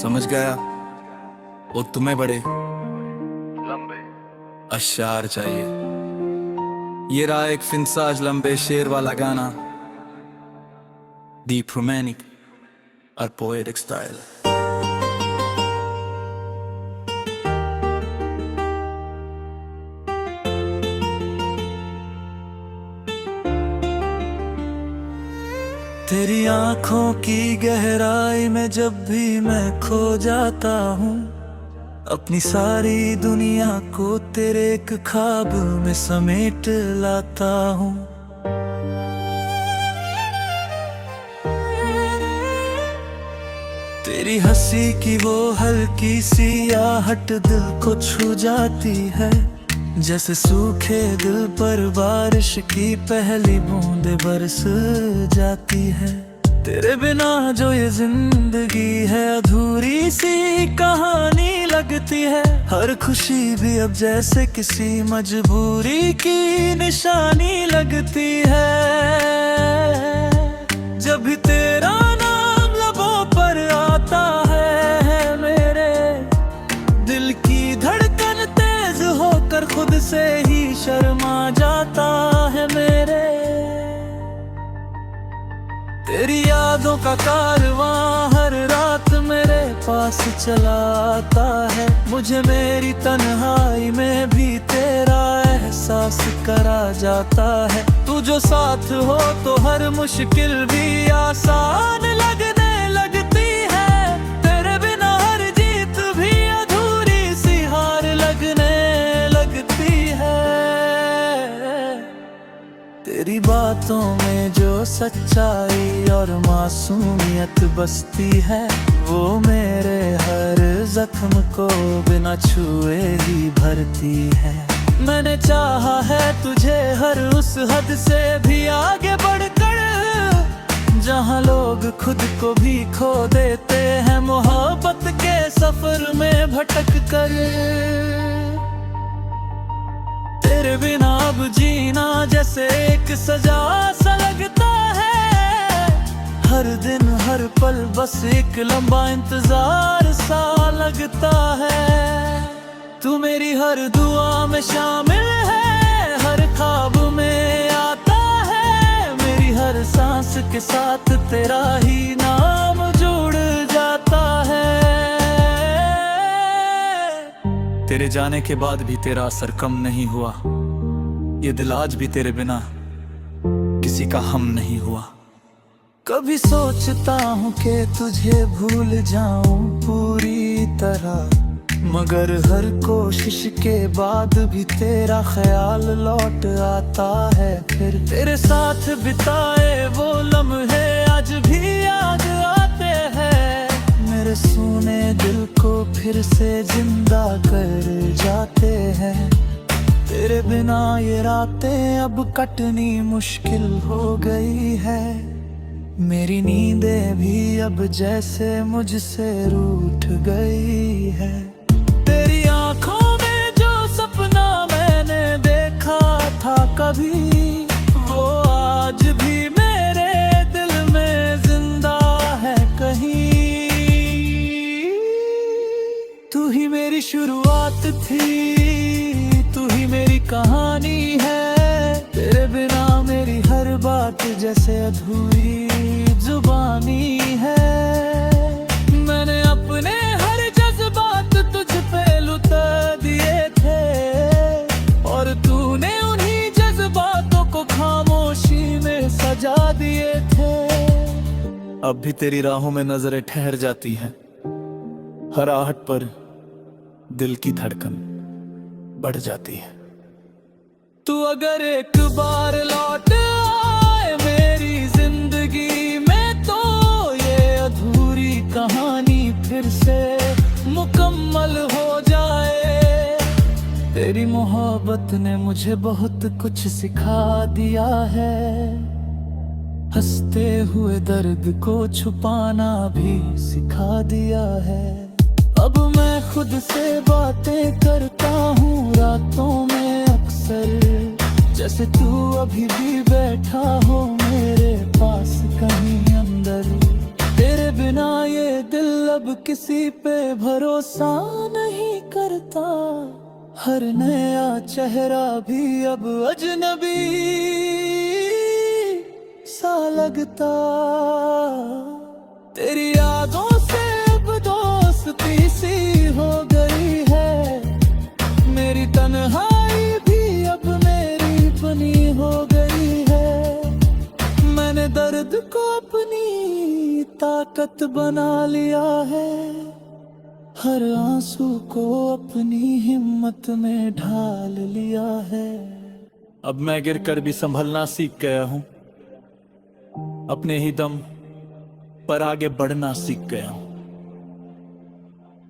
समझ गया। वो तुम्हें बड़े लंबे अशार चाहिए। ये रहा एक फिंसाज लंबे शेर वाला गाना, डीप रोमांटिक और पोएटिक स्टाइल। तेरी आंखों की गहराई में जब भी मैं खो जाता हूँ, अपनी सारी दुनिया को तेरे एक ख्वाब में समेट लाता हूँ। तेरी हंसी की वो हल्की सी आहट दिल को छू जाती है, जैसे सूखे दिल पर बारिश की पहली बूंदें बरस जाती है। तेरे बिना जो ये जिंदगी है अधूरी सी कहानी लगती है। हर खुशी भी अब जैसे किसी मजबूरी की निशानी लगती है। जब भी तेरा नाम लबों पर आता है, मेरे दिल की धड़कन तेज होकर खुद से ही शर्मा जाता है। मेरे तेरी यादों का कारवां हर रात मेरे पास चला आता है। मुझे मेरी तन्हाई में भी तेरा एहसास करा जाता है। तू जो साथ हो तो हर मुश्किल भी आसान लगने लगती है। तेरे बिना हर जीत भी अधूरी सी हार लगने लगती है। तेरी बातों में जो सच्चाई और मासूमियत बसती है, वो मेरे हर जख्म को बिना छुए ही भरती है। मैंने चाहा है तुझे हर उस हद से भी आगे बढ़कर, जहाँ लोग खुद को भी खो देते हैं मोहब्बत के सफर में भटक कर। तेरे बिना अब जीना जैसे एक सजा सा लगता है। हर दिन हर पल बस एक लंबा इंतजार सा लगता है। तू मेरी हर दुआ में शामिल है, हर ख्वाब में आता है। मेरी हर सांस के साथ तेरा ही नाम जुड़ जाता है। तेरे जाने के बाद भी तेरा असर कम नहीं हुआ। ये दिल आज भी तेरे बिना किसी का हम नहीं हुआ। कभी सोचता हूँ कि तुझे भूल जाऊं पूरी तरह, मगर हर कोशिश के बाद भी तेरा ख्याल लौट आता है। फिर तेरे साथ बिताए वो लम्हे आज भी याद आते हैं। मेरे सूने दिल को फिर से जिंदा कर जाते हैं। तेरे बिना ये रातें अब कटनी मुश्किल हो गई है। मेरी नींदें भी अब जैसे मुझसे रूठ गई है। तेरी आंखों में जो सपना मैंने देखा था कभी, वो आज भी मेरे दिल में जिंदा है कहीं। तू ही मेरी शुरुआत थी, तू ही मेरी कहानी है। तेरे बिना मेरी हर बात जैसे अधूरी जुबानी है। मैंने अपने हर जज्बात तुझ पे लुटा दिए थे, और तूने उन्हीं जज्बातों को खामोशी में सजा दिए थे। अब भी तेरी राहों में नजरें ठहर जाती हैं। हर आहट पर दिल की धड़कन बढ़ जाती है। तू अगर एक बार लौट आए मेरी जिंदगी में, तो ये अधूरी कहानी फिर से मुकम्मल हो जाए। तेरी मोहब्बत ने मुझे बहुत कुछ सिखा दिया है। हंसते हुए दर्द को छुपाना भी सिखा दिया है। अब मैं खुद से बातें करता हूँ रातों में अक्सर, जैसे तू अभी भी बैठा हो मेरे पास कहीं अंदर। तेरे बिना ये दिल अब किसी पे भरोसा नहीं करता। हर नया चेहरा भी अब अजनबी सा लगता। तेरी यादों से अब दोस्ती सी हो गई है। मेरी तन्हाई भी अब मेरी बनी हो गई है। मैंने दर्द को अपनी ताकत बना लिया है। हर आंसू को अपनी हिम्मत में ढाल लिया है। अब मैं गिरकर भी संभलना सीख गया हूँ। अपने ही दम पर आगे बढ़ना सीख गया हूँ।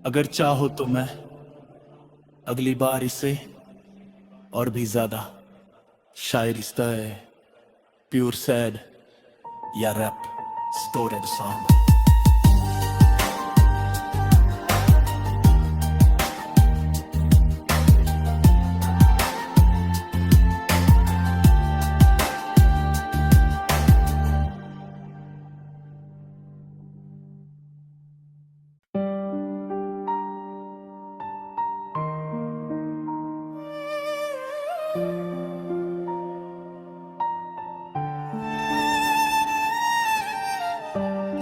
अगर चाहो तो मैं अगली बार इसे और भी ज्यादा शायरी स्टाइल, प्योर सैड या रैप स्टोरेड सॉन्ग।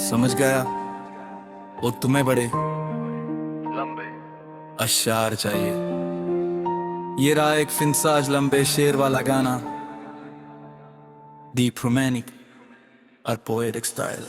समझ गया वो तुम्हें बड़े लंबे अशार चाहिए। ये रहा एक फिंसाज लंबे शेर वाला गाना, डीप रोमांटिक और पोएटिक स्टाइल।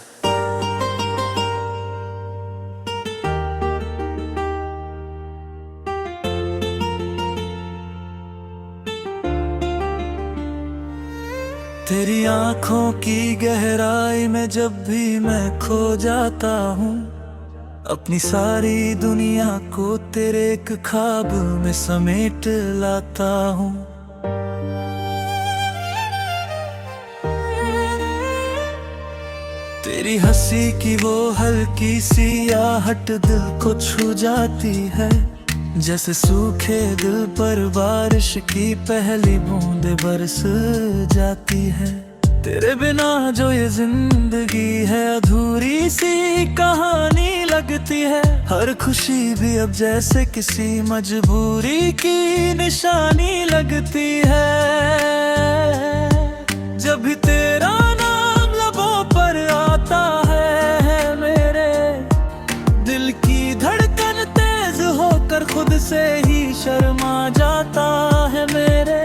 तेरी आंखों की गहराई में जब भी मैं खो जाता हूँ, अपनी सारी दुनिया को तेरे एक ख्वाब में समेट लाता हूँ। तेरी हंसी की वो हल्की सी आहट दिल को छू जाती है। जैसे सूखे दिल पर बारिश की पहली बूंदें बरस जाती है। तेरे बिना जो ये जिंदगी है अधूरी सी कहानी लगती है। हर खुशी भी अब जैसे किसी मजबूरी की निशानी लगती है। जब भी तेरा नाम लबों पर आता है, मेरे दिल की धड़कन तेज होकर खुद से ही शर्मा जाता है। मेरे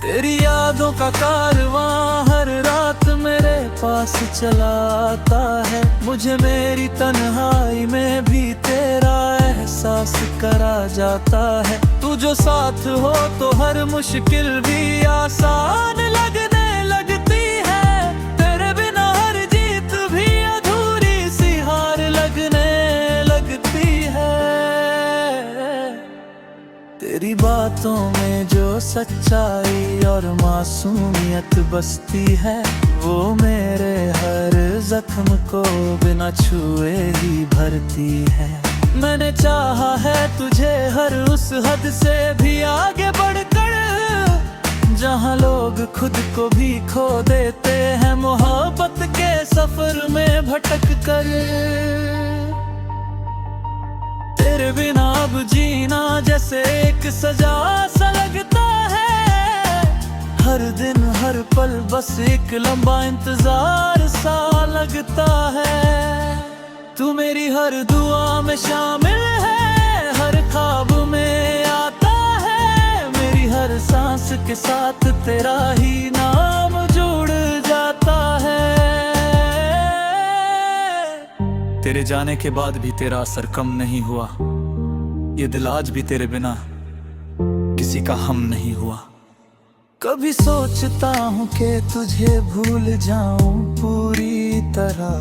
तेरी यादों का कारवां हर रात मेरे पास चला आता है। मुझे मेरी तन्हाई में भी तेरा एहसास करा जाता है। तू जो साथ हो तो हर मुश्किल भी आसान लगने लगती है। तेरे बिना हर जीत भी अधूरी सी हार लगने लगती है। तेरी बातों में जो सच्चाई और मासूमियत बसती है, वो मेरे हर जख्म को बिना छुए ही भरती है। मैंने चाहा है तुझे हर उस हद से भी आगे बढ़कर, जहाँ लोग खुद को भी खो देते हैं मोहब्बत के सफर में भटक कर। तेरे बिना अब जीना जैसे एक सजा सा लगता है। हर दिन हर पल बस एक लंबा इंतजार सा लगता है। तू मेरी हर दुआ में शामिल है, हर ख्वाब में आता है। मेरी हर सांस के साथ तेरा ही नाम जुड़ जाता है। तेरे जाने के बाद भी तेरा असर कम नहीं हुआ। ये दिल आज भी तेरे बिना किसी का हम नहीं हुआ। कभी सोचता हूँ कि तुझे भूल जाऊं पूरी तरह,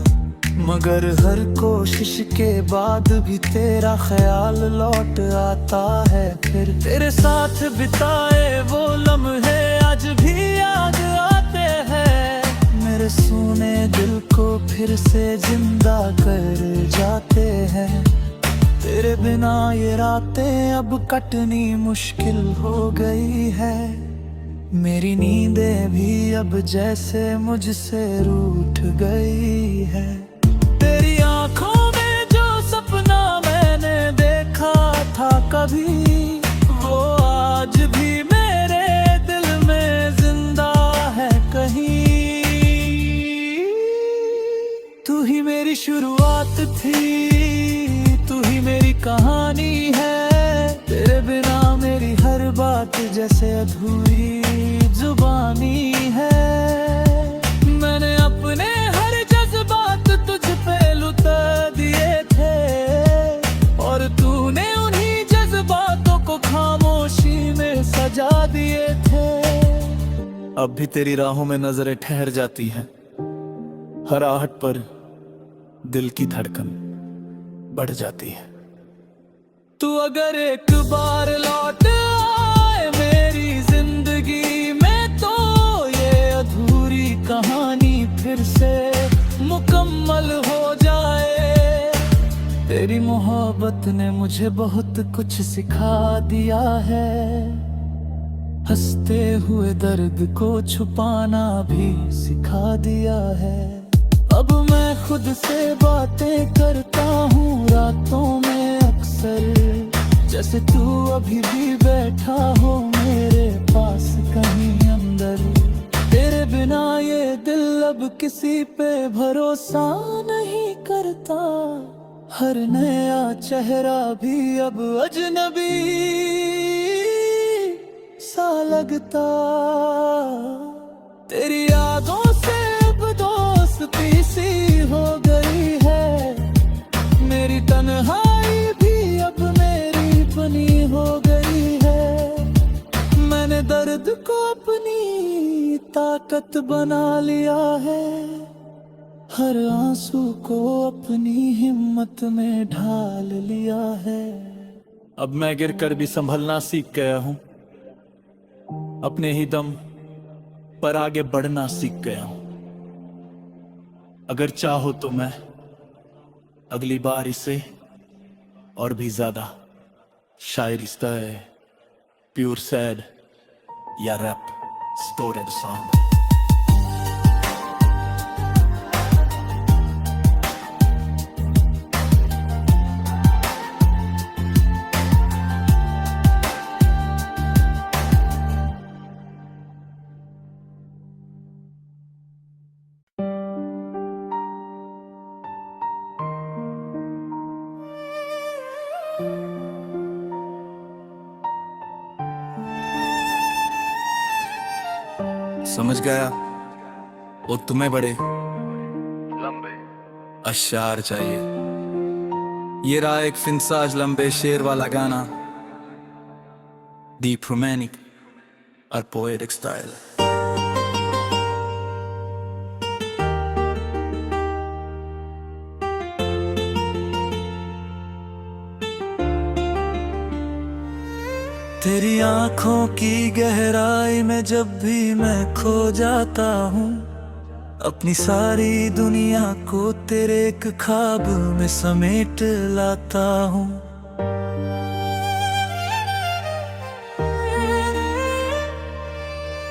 मगर हर कोशिश के बाद भी तेरा ख्याल लौट आता है। फिर तेरे साथ बिताए वो लम्हे आज भी याद आते हैं। मेरे सूने दिल को फिर से जिंदा कर जाते हैं। तेरे बिना ये रातें अब कटनी मुश्किल हो गई है। मेरी नींदें भी अब जैसे मुझसे रूठ गई है। तेरी आंखों में जो सपना मैंने देखा था कभी, वो आज भी मेरे दिल में जिंदा है कहीं। तू ही मेरी शुरुआत थी, तू ही मेरी कहानी है। तेरे बिना मेरी हर बात जैसे अधूरी जुबानी है। मैंने अपने हर जज्बात तुझ पे लुटा दिए थे, और तूने उन्हीं जज्बातों को खामोशी में सजा दिए थे। अब भी तेरी राहों में नजरें ठहर जाती हैं, हर आहट पर दिल की धड़कन बढ़ जाती है। तू अगर एक बार लौट आए मेरी जिंदगी में, तो ये अधूरी कहानी फिर से मुकम्मल हो जाए। तेरी मोहब्बत ने मुझे बहुत कुछ सिखा दिया है, हंसते हुए दर्द को छुपाना भी सिखा दिया है। अब मैं खुद से बातें करता हूँ रातों में अक्सर, जैसे तू अभी भी बैठा हो मेरे पास कहीं अंदर। तेरे बिना ये दिल अब किसी पे भरोसा नहीं करता, हर नया चेहरा भी अब अजनबी सा लगता। तेरी यादों से अब दोस्ती सी हो गई है, मेरी तन्हाई भी अब मेरी बनी हो गई है। मैंने दर्द को अपनी ताकत बना लिया है, हर आंसू को अपनी हिम्मत में ढाल लिया है। अब मैं गिरकर भी संभलना सीख गया हूँ, अपने ही दम पर आगे बढ़ना सीख गया हूँ। अगर चाहो तो मैं अगली बार इसे और भी ज्यादा शायरी स्टाइल, प्योर सैड या रैप स्टोरेड सॉन्ग। समझ गया, वो तुम्हें बड़े लंबे अशार चाहिए। ये रहा एक फिंसाज लंबे शेर वाला गाना, डीप रोमांटिक और पोएटिक स्टाइल। तेरी आंखों की गहराई में जब भी मैं खो जाता हूँ, अपनी सारी दुनिया को तेरे एक ख्वाब में समेट लाता हूँ।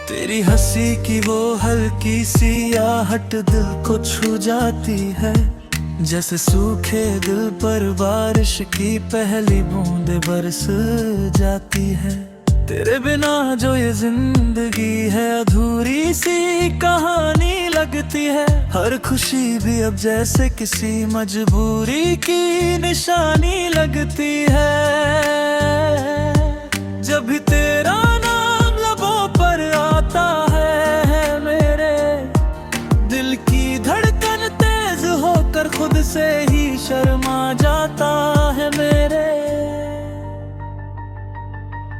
तेरी हंसी की वो हल्की सी आहट दिल को छू जाती है, जैसे सूखे दिल पर बारिश की पहली बूंदें बरस जाती है। तेरे बिना जो ये जिंदगी है अधूरी सी कहानी लगती है, हर खुशी भी अब जैसे किसी मजबूरी की निशानी लगती है। जब भी तेरा नाम लबों पर आता है, मेरे दिल की धड़कन तेज होकर खुद से ही शर्मा जाता है मेरे।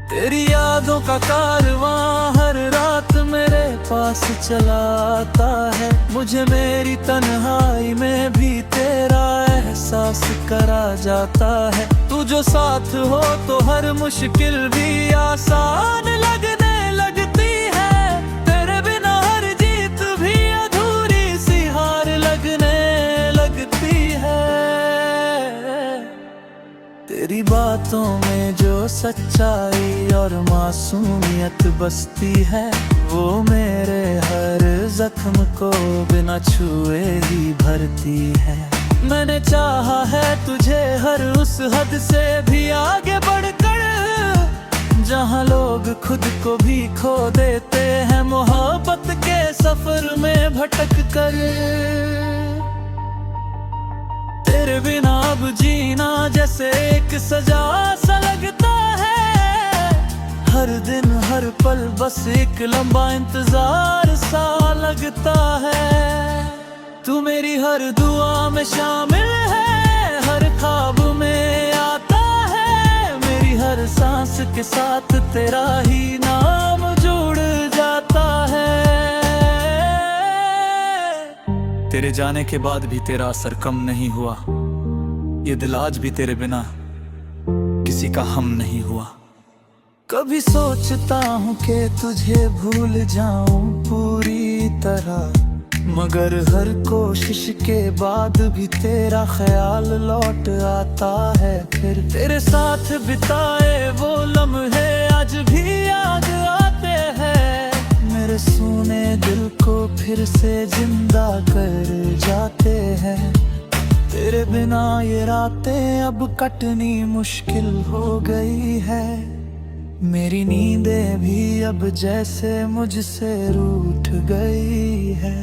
तेरी यादों का कारवां हर रात मेरे पास चला आता है, मुझे मेरी तन्हाई में भी तेरा एहसास करा जाता है। तू जो साथ हो तो हर मुश्किल भी आसान लगने लगती है, तेरे बिना हर जीत भी अधूरी सी हार लगने लगती है। तेरी बातों में जो सच्चाई और मासूमियत बसती है, वो मेरे हर जख्म को बिना छुए ही भरती है। मैंने चाहा है तुझे हर उस हद से भी आगे बढ़कर, जहाँ लोग खुद को भी खो देते हैं मोहब्बत के सफर में भटक कर। तेरे बिना अब जीना जैसे एक सजा सा लगता है, हर दिन हर पल बस एक लंबा इंतजार सा लगता है। तू मेरी हर दुआ में शामिल है, हर ख्वाब में आता है, मेरी हर सांस के साथ तेरा ही नाम जुड़ जाता है। तेरे जाने के बाद भी तेरा असर कम नहीं हुआ, ये दिल आज भी तेरे बिना किसी का हम नहीं हुआ। कभी सोचता हूँ कि तुझे भूल जाऊं पूरी तरह, मगर हर कोशिश के बाद भी तेरा ख्याल लौट आता है। फिर तेरे साथ बिताए वो लम्हे आज भी याद आते हैं, मेरे सूने दिल को फिर से जिंदा कर जाते हैं। तेरे बिना ये रातें अब कटनी मुश्किल हो गई है, मेरी नींदें भी अब जैसे मुझसे रूठ गई है।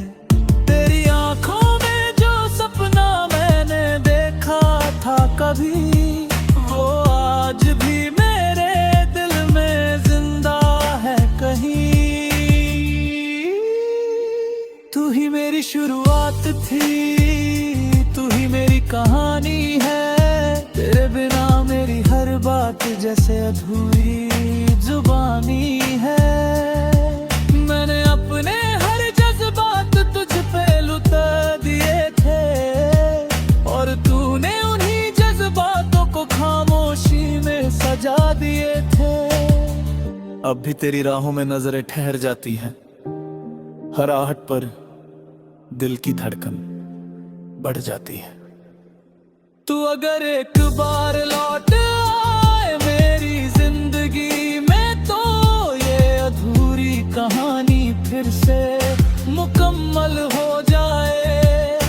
तेरी आंखों में जो सपना मैंने देखा था कभी, वो आज भी मेरे दिल में जिंदा है कहीं। तू ही मेरी शुरुआत थी, तू ही मेरी कहानी है, तेरे बिना मेरी हर बात जैसे अधूरी जुबानी है। मैंने अपने हर जज्बात तुझ पे लुटा दिए थे, और तूने उन्हीं जज्बातों को खामोशी में सजा दिए थे। अब भी तेरी राहों में नजरें ठहर जाती हैं, हर आहट पर दिल की धड़कन बढ़ जाती है। तू अगर एक बार लौट आए मेरी जिंदगी में, तो ये अधूरी कहानी फिर से मुकम्मल हो जाए।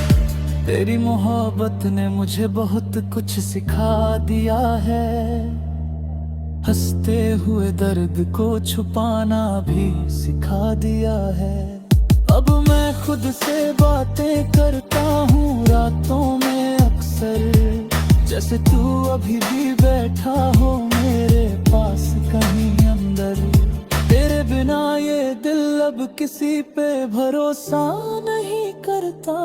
तेरी मोहब्बत ने मुझे बहुत कुछ सिखा दिया है, हंसते हुए दर्द को छुपाना भी सिखा दिया है। अब मैं खुद से बातें करता हूँ रातों में अक्सर, जैसे तू अभी भी बैठा हो मेरे पास कहीं अंदर। तेरे बिना ये दिल अब किसी पे भरोसा नहीं करता,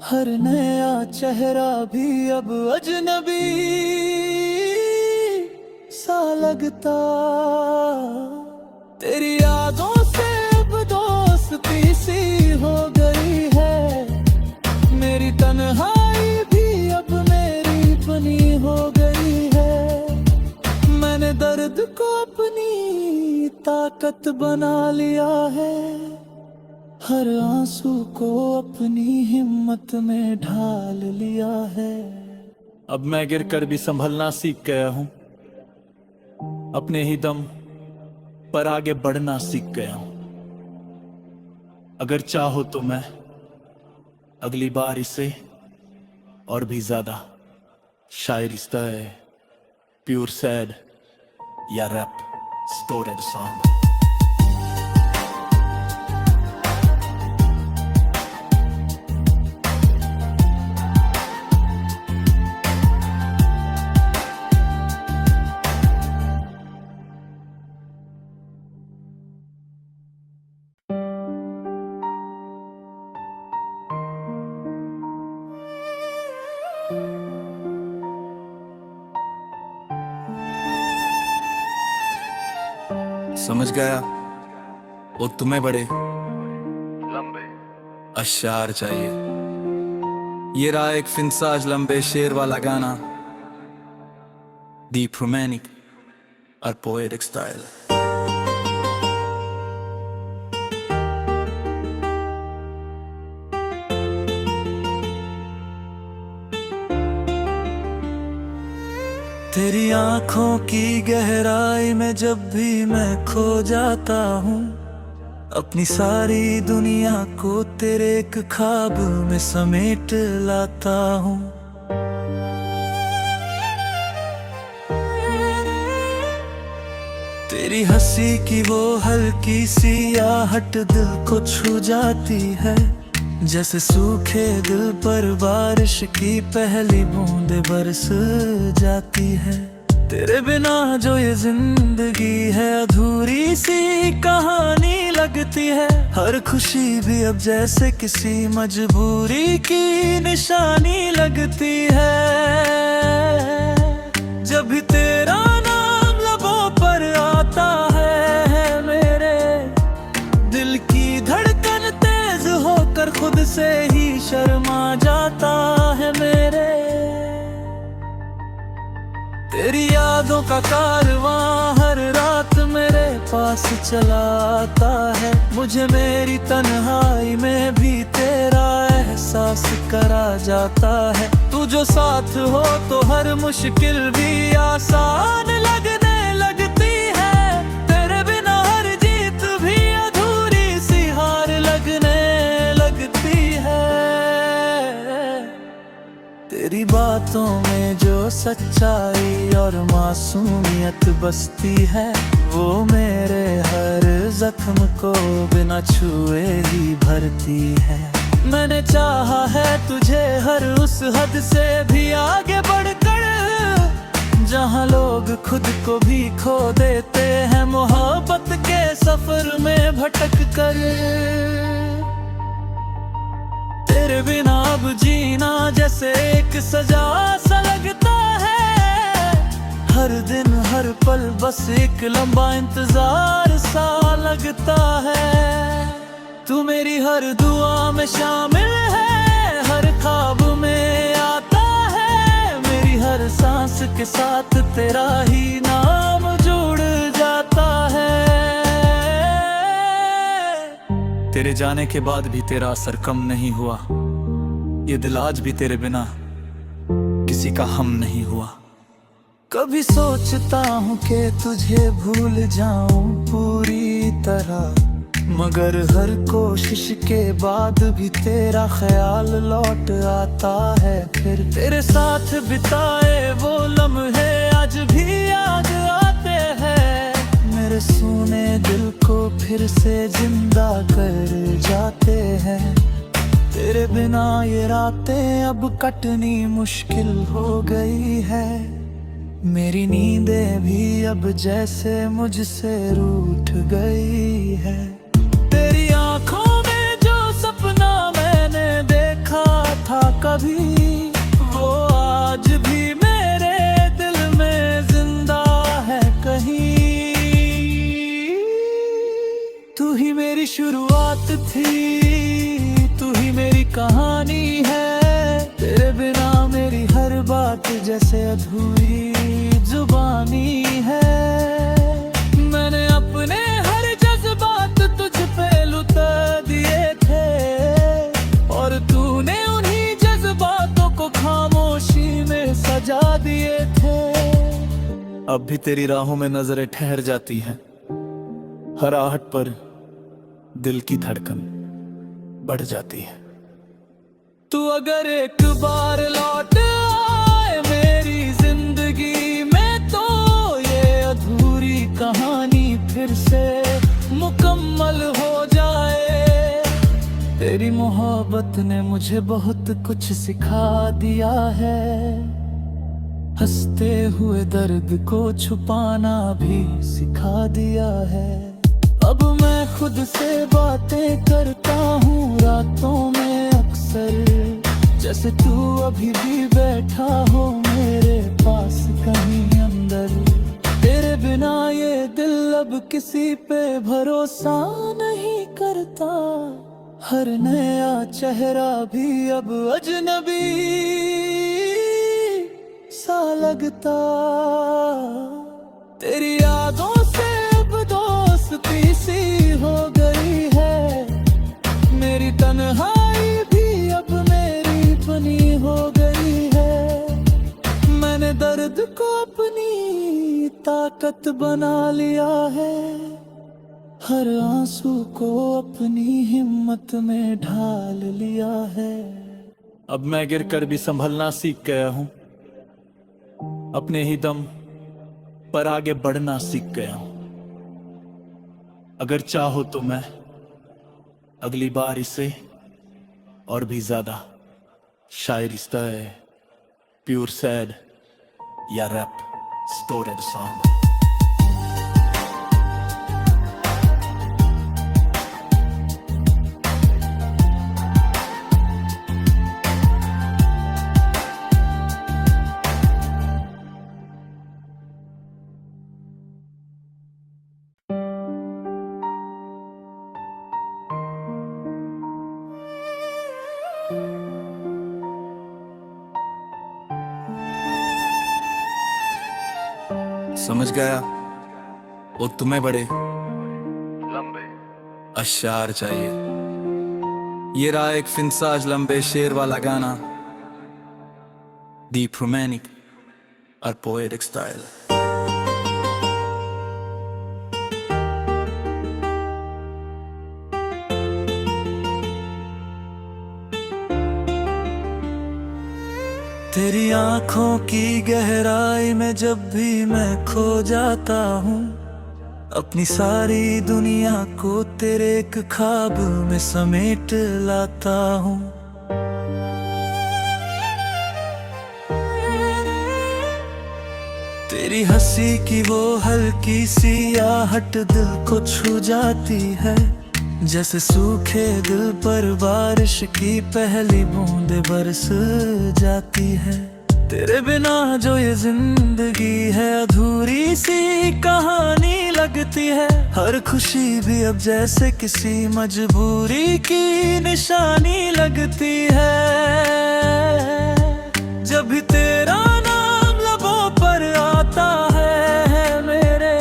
हर नया चेहरा भी अब अजनबी सा लगता। तेरी यादों से अब दोस्ती सी हो गई है, मेरी तन्हाई भी अब मेरी बनी हो गई है। मैंने दर्द को अपनी ताकत बना लिया है, हर आंसू को अपनी हिम्मत में ढाल लिया है। अब मैं गिरकर भी संभलना सीख गया हूँ, अपने ही दम पर आगे बढ़ना सीख गया हूँ। अगर चाहो तो मैं अगली बार इसे और भी ज्यादा शायरी स्टाइल, प्योर सैड या रैप स्टोरेड सॉन्ग। समझ गया वो तुम्हें बड़े लंबे अशार चाहिए। ये रहा एक फिंसाज लंबे शेर वाला गाना, डीप रोमांटिक और पोएटिक स्टाइल। तेरी आंखों की गहराई में जब भी मैं खो जाता हूँ, अपनी सारी दुनिया को तेरे एक ख्वाब में समेट लाता हूँ। तेरी हंसी की वो हल्की सी आहट दिल को छू जाती है, जैसे सूखे दिल पर बारिश की पहली बूंदें बरस जाती है। तेरे बिना जो ये जिंदगी है अधूरी सी कहानी लगती है। हर खुशी भी अब जैसे किसी मजबूरी की निशानी लगती है। जब भी तेरा नाम लबों पर आता है, मेरे दिल की धड़कन तेज होकर खुद से ही शर्मा जाता है मेरे। तेरी यादों का कारवां हर रात मेरे पास चला आता है, मुझे मेरी तन्हाई में भी तेरा एहसास करा जाता है। तू जो साथ हो तो हर मुश्किल भी आसान लगने लगती है, तेरे बिना हर जीत भी अधूरी सी हार लगने लगती है। तेरी बातों में जो सच्चाई और मासूमियत बसती है, वो मेरे हर जख्म को बिना छुए ही भरती है। मैंने चाहा है तुझे हर उस हद से भी आगे बढ़कर, जहाँ लोग खुद को भी खो देते हैं मोहब्बत के सफर में भटक कर। तेरे बिना अब जीना जैसे एक सजा सा लगता है, हर दिन हर पल बस एक लंबा इंतजार सा लगता है। तू मेरी हर दुआ में शामिल है, हर ख्वाब में आता है, मेरी हर सांस के साथ तेरा ही नाम जुड़ जाता है। तेरे जाने के बाद भी तेरा असर कम नहीं हुआ, ये दिल आज भी तेरे बिना किसी का हम नहीं हुआ। कभी सोचता हूँ कि तुझे भूल जाऊं पूरी तरह, मगर हर कोशिश के बाद भी तेरा ख्याल लौट आता है फिर। तेरे साथ बिताए वो लम्हे आज भी याद आते हैं, मेरे सूने दिल को फिर से जिंदा कर जाते हैं। तेरे बिना ये रातें अब कटनी मुश्किल हो गई है, मेरी नींदें भी अब जैसे मुझसे रूठ गई है। तेरी आंखों में जो सपना मैंने देखा था कभी, वो आज भी मेरे दिल में जिंदा है कहीं। तू ही मेरी शुरुआत थी, तू ही मेरी कहानी है, तेरे बिना मेरी हर बात जैसे अधूरी जुबानी है। मैंने अपने हर जज्बात तुझ पे लुटा दिए थे, और तूने उन्हीं जज्बातों को खामोशी में सजा दिए थे। अब भी तेरी राहों में नजरें ठहर जाती हैं, हर आहट पर दिल की धड़कन बढ़ जाती है। तू अगर एक बार लौट आए मेरी जिंदगी में, तो ये अधूरी कहानी फिर से मुकम्मल हो जाए। तेरी मोहब्बत ने मुझे बहुत कुछ सिखा दिया है, हंसते हुए दर्द को छुपाना भी सिखा दिया है। अब मैं खुद से बातें करता हूँ रातों में अक्सर, जैसे तू अभी भी बैठा हो मेरे पास कहीं अंदर। तेरे बिना ये दिल अब किसी पे भरोसा नहीं करता, हर नया चेहरा भी अब अजनबी सा लगता। तेरी यादों से अब दोस्ती सी हो गई है, मेरी तन्हाई भी अब मेरी बनी हो गई है। मैंने दर्द को अपने ताकत बना लिया है, हर आंसू को अपनी हिम्मत में ढाल लिया है। अब मैं गिरकर भी संभलना सीख गया हूँ, अपने ही दम पर आगे बढ़ना सीख गया हूँ। अगर चाहो तो मैं अगली बार इसे और भी ज्यादा शायरी स्टाइल, प्योर सैड या रैप स्टोरेड सॉन्ग। समझ गया, वो तुम्हें बड़े लंबे अशार चाहिए। ये रहा एक फिंसाज लंबे शेर वाला गाना, डीप रोमांटिक और पोएटिक स्टाइल। तेरी आंखों की गहराई में जब भी मैं खो जाता हूँ, अपनी सारी दुनिया को तेरे एक ख्वाब में समेट लाता हूँ। तेरी हंसी की वो हल्की सी आहट दिल को छू जाती है, जैसे सूखे दिल पर बारिश की पहली बूंदें बरस जाती है। तेरे बिना जो ये जिंदगी है अधूरी सी कहानी लगती है, हर खुशी भी अब जैसे किसी मजबूरी की निशानी लगती है। जब भी तेरा नाम लबों पर आता है, मेरे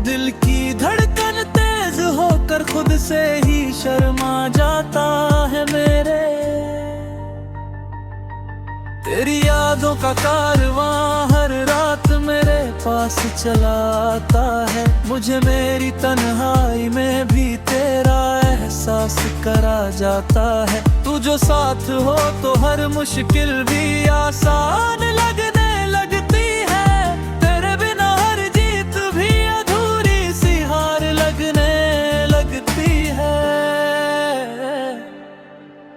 दिल की धड़कन तेज होकर खुद से ही शर्मा जाता है मेरे। तेरी यादों का कारवां हर रात मेरे पास चला आता है, मुझे मेरी तन्हाई में भी तेरा एहसास करा जाता है। तू जो साथ हो तो हर मुश्किल भी आसान लगने लगती है, तेरे बिना हर जीत भी अधूरी सी हार लगने लगती है।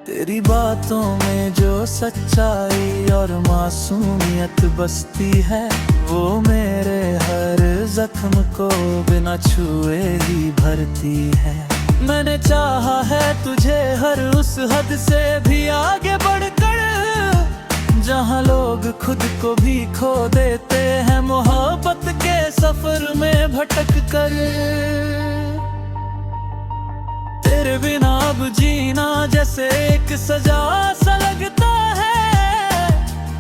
तेरी बातों में जो सच्चाई और मासूमियत बसती है, वो मेरे हर जख्म को बिना छुए ही भरती है। मैंने चाहा है तुझे हर उस हद से भी आगे बढ़कर, जहाँ लोग खुद को भी खो देते हैं मोहब्बत के सफर में भटक कर। तेरे बिना अब जीना जैसे एक सजा सा लगता है,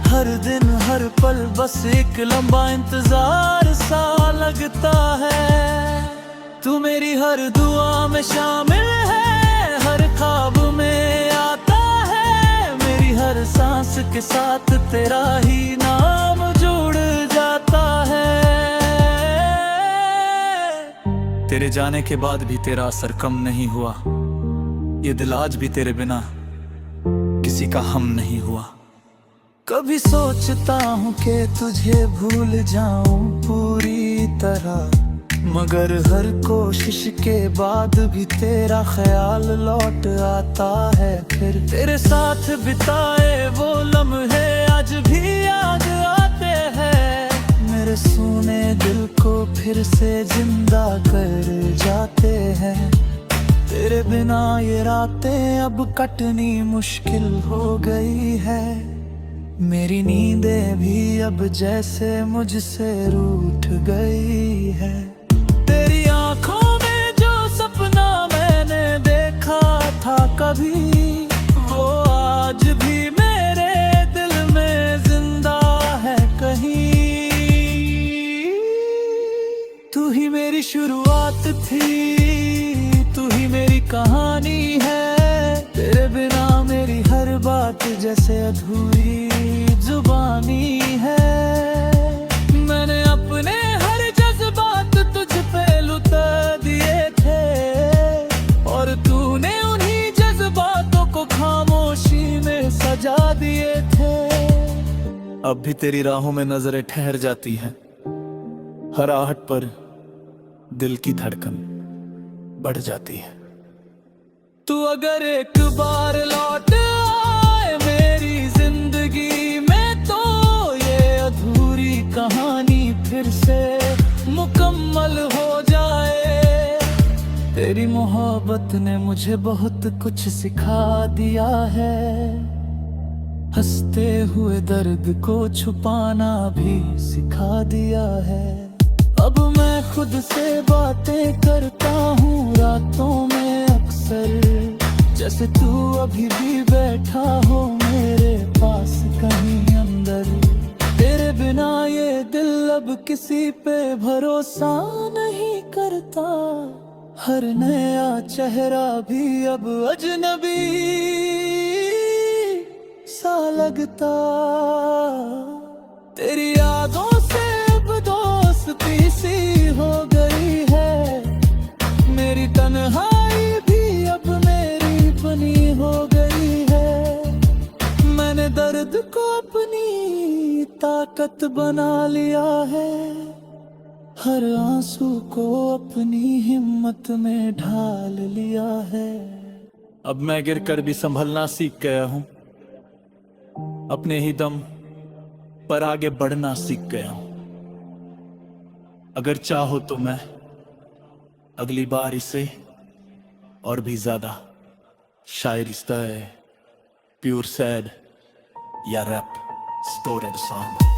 हर दिन हर पल बस एक लंबा इंतजार सा लगता है। तू मेरी हर दुआ में शामिल है, हर ख्वाब में आता है, मेरी हर सांस के साथ तेरा ही नाम जुड़ जाता है। तेरे जाने के बाद भी तेरा असर कम नहीं हुआ, ये दिल आज भी तेरे बिना किसी का हम नहीं हुआ। कभी सोचता हूँ कि तुझे भूल जाऊं पूरी तरह, मगर हर कोशिश के बाद भी तेरा ख्याल लौट आता है फिर। तेरे साथ बिताए वो लम्हे आज भी याद आते हैं, मेरे सूने दिल को फिर से जिंदा कर जाते हैं। तेरे बिना ये रातें अब कटनी मुश्किल हो गई है, मेरी नींदें भी अब जैसे मुझसे रूठ गई है। तेरी आंखों में जो सपना मैंने देखा था कभी, वो आज भी मेरे दिल में जिंदा है कहीं। तू ही मेरी शुरुआत थी, तू ही मेरी कहानी है, तेरे बिना मेरी हर बात जैसे अधूरी जुबानी है। मैंने अपने अब भी तेरी राहों में नजरें ठहर जाती हैं, हर आहट पर दिल की धड़कन बढ़ जाती है। तू अगर एक बार लौट आए मेरी जिंदगी में, तो ये अधूरी कहानी फिर से मुकम्मल हो जाए। तेरी मोहब्बत ने मुझे बहुत कुछ सिखा दिया है, हंसते हुए दर्द को छुपाना भी सिखा दिया है। अब मैं खुद से बातें करता हूँ रातों में अक्सर, जैसे तू अभी भी बैठा हो मेरे पास कहीं अंदर। तेरे बिना ये दिल अब किसी पे भरोसा नहीं करता, हर नया चेहरा भी अब अजनबी सा लगता। तेरी यादों से अब दोस्ती सी हो गई है, मेरी तन्हाई भी अब मेरी बनी हो गई है। मैंने दर्द को अपनी ताकत बना लिया है, हर आंसू को अपनी हिम्मत में ढाल लिया है। अब मैं गिरकर भी संभलना सीख गया हूँ, अपने ही दम पर आगे बढ़ना सीख गया हूं। अगर चाहो तो मैं अगली बार इसे और भी ज्यादा शायरी स्टाइल, प्योर सैड या रैप स्टोरेड सॉन्ग